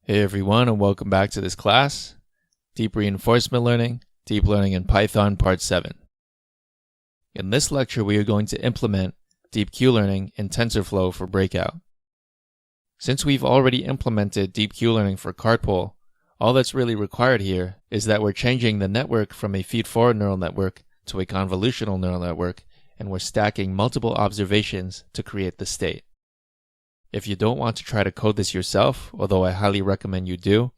Hey everyone, and welcome back to this class, Deep Reinforcement Learning, Deep Learning in Python Part 7. In this lecture, we are going to implement Deep Q-Learning in Tensorflow for Breakout. Since we've already implemented Deep Q-Learning for Cartpole, all that's really required here is that we're changing the network from a feed-forward neural network to a convolutional neural network, and we're stacking multiple observations to create the state. If you don't want to try to code this yourself, although I highly recommend you do,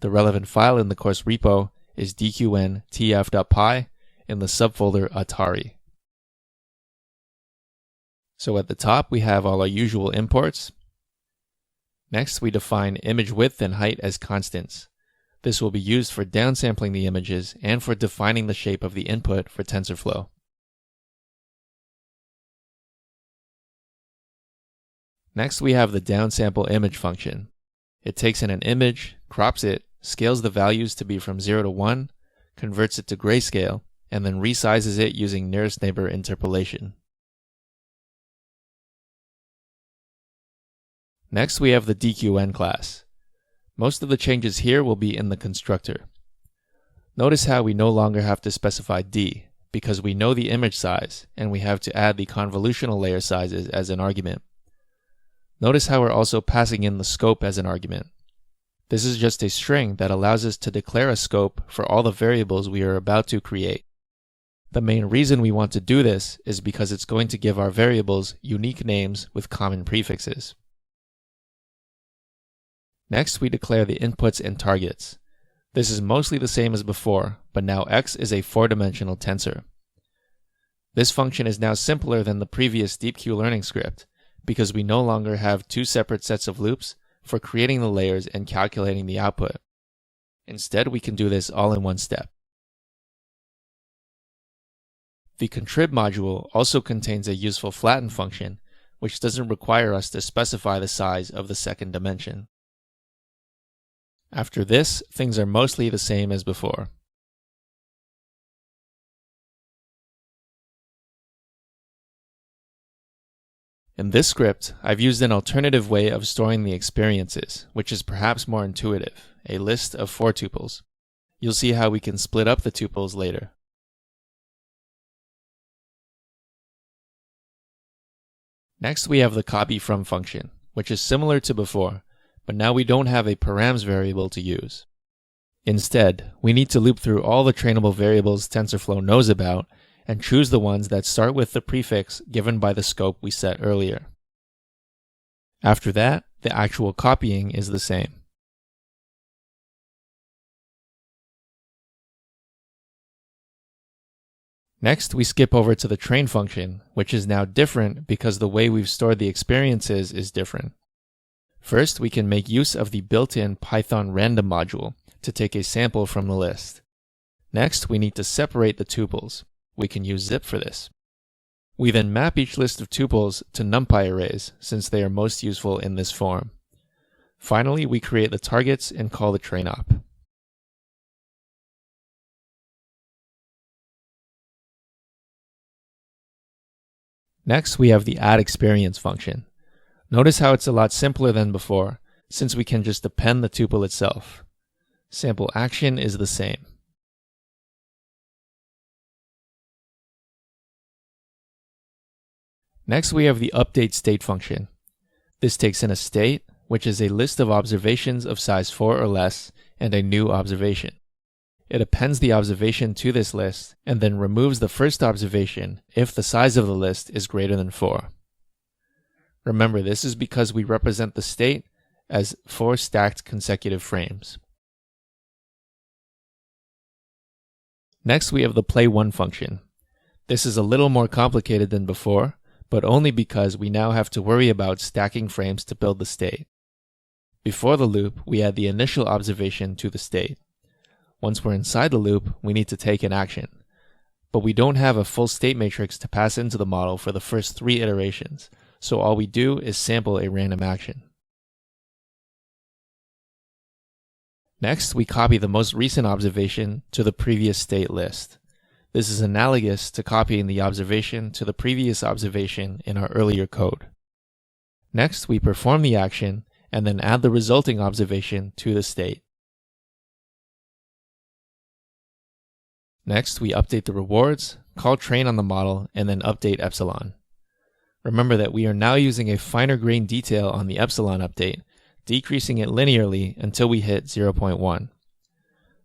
the relevant file in the course repo is dqn.tf.py in the subfolder Atari. So at the top we have all our usual imports. Next we define image width and height as constants. This will be used for downsampling the images and for defining the shape of the input for TensorFlow. Next, we have the downsample image function. It takes in an image, crops it, scales the values to be from 0 to 1, converts it to grayscale, and then resizes it using nearest neighbor interpolation. Next, we have the DQN class. Most of the changes here will be in the constructor. Notice how we no longer have to specify D, because we know the image size, and we have to add the convolutional layer sizes as an argument. Notice how we're also passing in the scope as an argument. This is just a string that allows us to declare a scope for all the variables we are about to create. The main reason we want to do this is because it's going to give our variables unique names with common prefixes. Next, we declare the inputs and targets. This is mostly the same as before, but now x is a 4-dimensional tensor. This function is now simpler than the previous Deep Q-Learning script, because we no longer have two separate sets of loops for creating the layers and calculating the output. Instead, we can do this all in one step. The contrib module also contains a useful flatten function, which doesn't require us to specify the size of the second dimension. After this, things are mostly the same as before. In this script, I've used an alternative way of storing the experiences, which is perhaps more intuitive, a list of 4 tuples. You'll see how we can split up the tuples later. Next, we have the copyFrom function, which is similar to before, but now we don't have a params variable to use. Instead, we need to loop through all the trainable variables TensorFlow knows about and choose the ones that start with the prefix given by the scope we set earlier. After that, the actual copying is the same. Next, we skip over to the train function, which is now different because the way we've stored the experiences is different. First, we can make use of the built-in Python random module to take a sample from the list. Next, we need to separate the tuples. We can use zip for this. We then map each list of tuples to NumPy arrays since they are most useful in this form. Finally, we create the targets and call the train op. Next, we have the add experience function. Notice how it's a lot simpler than before, since we can just append the tuple itself. Sample action is the same. Next, we have the update state function. This takes in a state, which is a list of observations of size 4 or less, and a new observation. It appends the observation to this list, and then removes the first observation if the size of the list is greater than 4. Remember, this is because we represent the state as 4 stacked consecutive frames. Next, we have the play1 function. This is a little more complicated than before, but only because we now have to worry about stacking frames to build the state. Before the loop, we add the initial observation to the state. Once we're inside the loop, we need to take an action. But we don't have a full state matrix to pass into the model for the first 3 iterations, so all we do is sample a random action. Next, we copy the most recent observation to the previous state list. This is analogous to copying the observation to the previous observation in our earlier code. Next, we perform the action and then add the resulting observation to the state. Next, we update the rewards, call train on the model, and then update epsilon. Remember that we are now using a finer grain detail on the epsilon update, decreasing it linearly until we hit 0.1.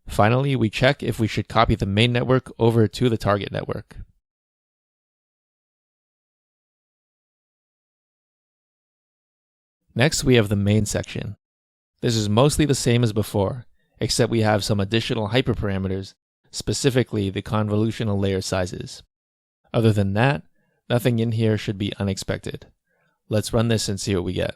Finally, we check if we should copy the main network over to the target network. Next, we have the main section. This is mostly the same as before, except we have some additional hyperparameters, specifically the convolutional layer sizes. Other than that, nothing in here should be unexpected. Let's run this and see what we get.